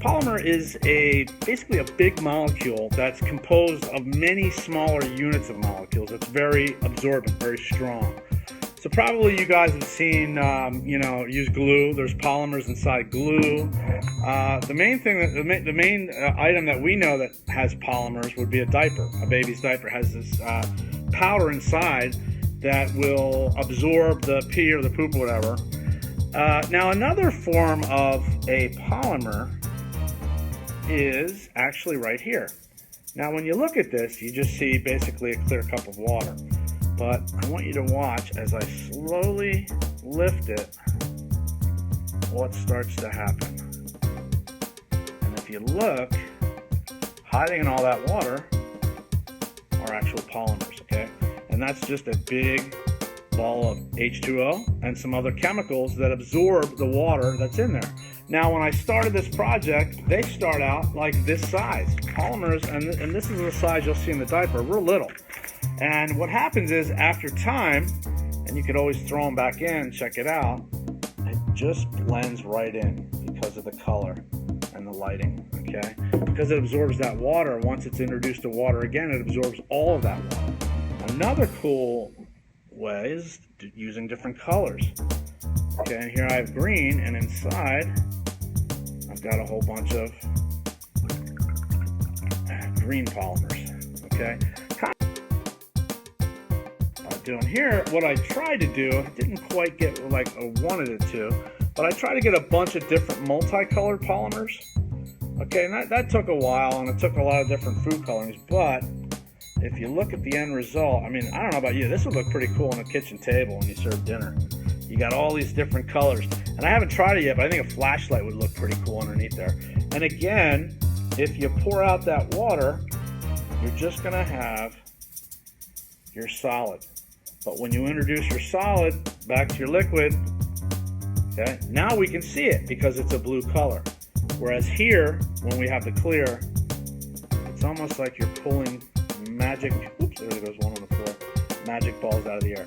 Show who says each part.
Speaker 1: polymer is basically a big molecule that's composed of many smaller units of molecules. It's very absorbent, very strong. So probably you guys have seen, use glue. There's polymers inside glue. The main item that we know that has polymers would be a diaper. A baby's diaper has this powder inside that will absorb the pee or the poop or whatever. Now another form of a polymer is actually right here. Now when you look at this, you just see basically a clear cup of water. But I want you to watch as I slowly lift it, what starts to happen. And if you look, hiding in all that water are actual polymers, okay? And that's just a big ball of H2O and some other chemicals that absorb the water that's in there. Now when I started this project, they start out like this size. Polymers, and this is the size you'll see in the diaper, real little. And what happens is after time, and you could always throw them back in, check it out, it just blends right in because of the color and the lighting, okay? Because it absorbs that water. Once it's introduced to water again, it absorbs all of that water. Another cool way is using different colors. Okay, and here I have green, and inside I've got a whole bunch of green polymers, okay? Doing here, what I tried to do, I didn't quite get like I wanted it to, but I tried to get a bunch of different multicolored polymers. Okay, and that took a while, and it took a lot of different food colorings, but if you look at the end result, I mean, I don't know about you, this would look pretty cool on a kitchen table when you serve dinner. You got all these different colors, and I haven't tried it yet, but I think a flashlight would look pretty cool underneath there. And again, if you pour out that water, you're just gonna have your solid. But when you introduce your solid back to your liquid, okay, now we can see it because it's a blue color. Whereas here, when we have the clear, it's almost like you're pulling magic, oops, there goes one on the floor, magic balls out of the air.